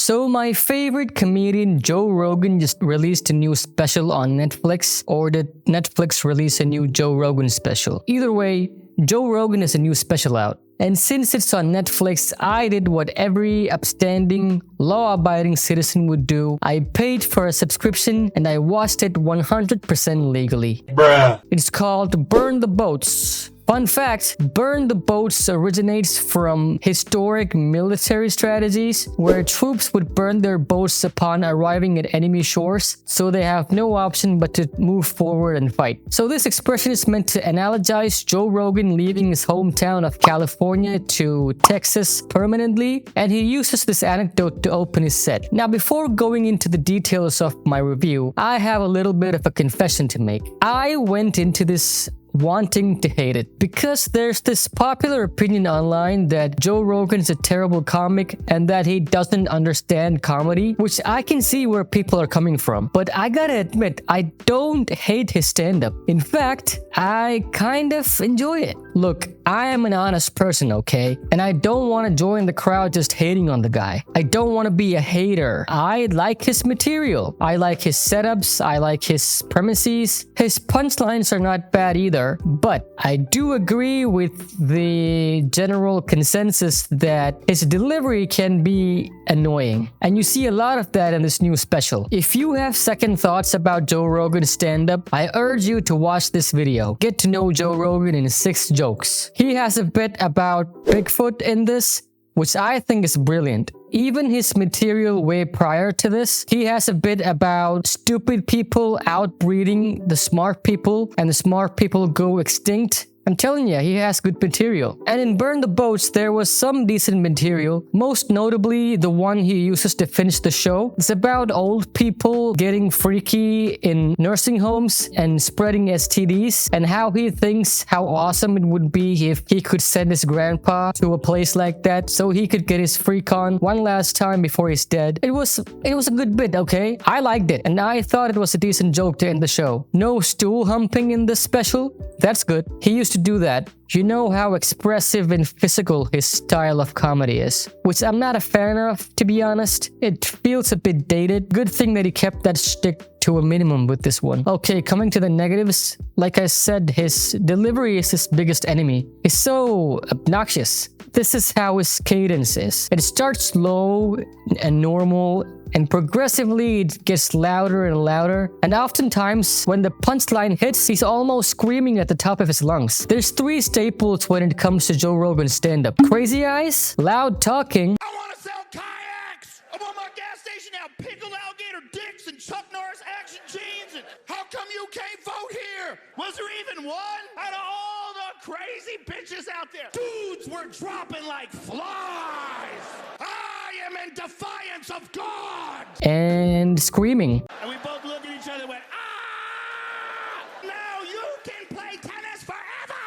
So my favorite comedian Joe Rogan just released a new special on Netflix, or did Netflix release a new Joe Rogan special? Either way, Joe Rogan has a new special out. And since it's on Netflix, I did what every upstanding, law-abiding citizen would do. I paid for a subscription and I watched it 100% legally. Bruh. It's called Burn the Boats. Fun fact, Burn the Boats originates from historic military strategies where troops would burn their boats upon arriving at enemy shores, so they have no option but to move forward and fight. So this expression is meant to analogize Joe Rogan leaving his hometown of California to Texas permanently, and he uses this anecdote to open his set. Now, before going into the details of my review, I have a little bit of a confession to make. I went into this wanting to hate it because there's this popular opinion online that Joe Rogan's a terrible comic and that he doesn't understand comedy, which I can see where people are coming from. But I gotta admit, I don't hate his stand-up. In fact, I kind of enjoy it. Look, I am an honest person, okay? And I don't want to join the crowd just hating on the guy. I don't want to be a hater. I like his material. I like his setups. I like his premises. His punchlines are not bad either. But I do agree with the general consensus that his delivery can be annoying. And you see a lot of that in this new special. If you have second thoughts about Joe Rogan's stand-up, I urge you to watch this video. Get to know Joe Rogan in 6 jokes. He has a bit about Bigfoot in this, which I think is brilliant. Even his material way prior to this, he has a bit about stupid people outbreeding the smart people and the smart people go extinct. I'm telling you, he has good material. And in Burn the Boats, there was some decent material, most notably the one he uses to finish the show. It's about old people getting freaky in nursing homes and spreading STDs, and how he thinks how awesome it would be if he could send his grandpa to a place like that so he could get his freak on one last time before he's dead. It was a good bit, okay? I liked it, and I thought it was a decent joke to end the show. No stool humping in this special. That's good. He used to do that. You know how expressive and physical his style of comedy is, which I'm not a fan of, to be honest. It feels a bit dated. Good thing that he kept that shtick to a minimum with this one. Okay, coming to the negatives, like I said, his delivery is his biggest enemy. He's so obnoxious. This is how his cadence is. It starts slow and normal, and progressively it gets louder and louder. And oftentimes, when the punchline hits, he's almost screaming at the top of his lungs. There's 3 staples when it comes to Joe Rogan's stand-up. Crazy eyes, loud talking. I want to sell kayaks. I want my gas station to have pickled alligator dicks and Chuck Norris action jeans. And how come you can't vote here? Was there even one? Out of all the crazy bitches out there, dudes were dropping like flies. I am in defiance of God. And screaming. And we both looked at each other and went, ah! Now you can play tennis forever!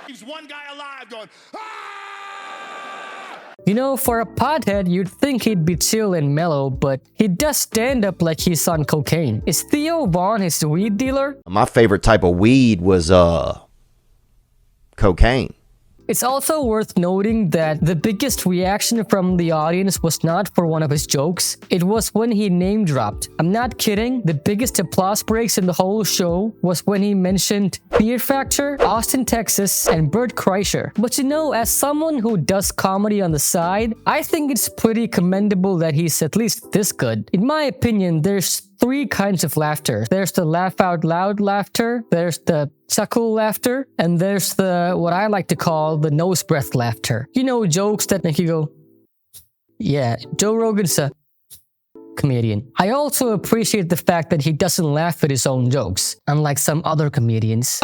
Leaves one guy alive going, ah! You know, for a pothead, you'd think he'd be chill and mellow, but he does stand up like he's on cocaine. Is Theo Vaughn his weed dealer? My favorite type of weed was, cocaine. It's also worth noting that the biggest reaction from the audience was not for one of his jokes. It was when he name dropped. I'm not kidding. The biggest applause breaks in the whole show was when he mentioned Fear Factor, Austin, Texas, and Bert Kreischer. But you know, as someone who does comedy on the side, I think it's pretty commendable that he's at least this good. In my opinion, there's 3 kinds of laughter. There's the laugh out loud laughter, there's the chuckle laughter, and there's the, what I like to call, the nose breath laughter. You know, jokes that make you go, yeah, Joe Rogan's a comedian. I also appreciate the fact that he doesn't laugh at his own jokes, unlike some other comedians.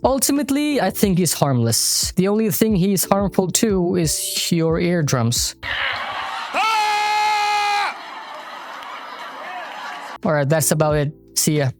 Ultimately, I think he's harmless. The only thing he's harmful to is your eardrums. Alright, that's about it. See ya.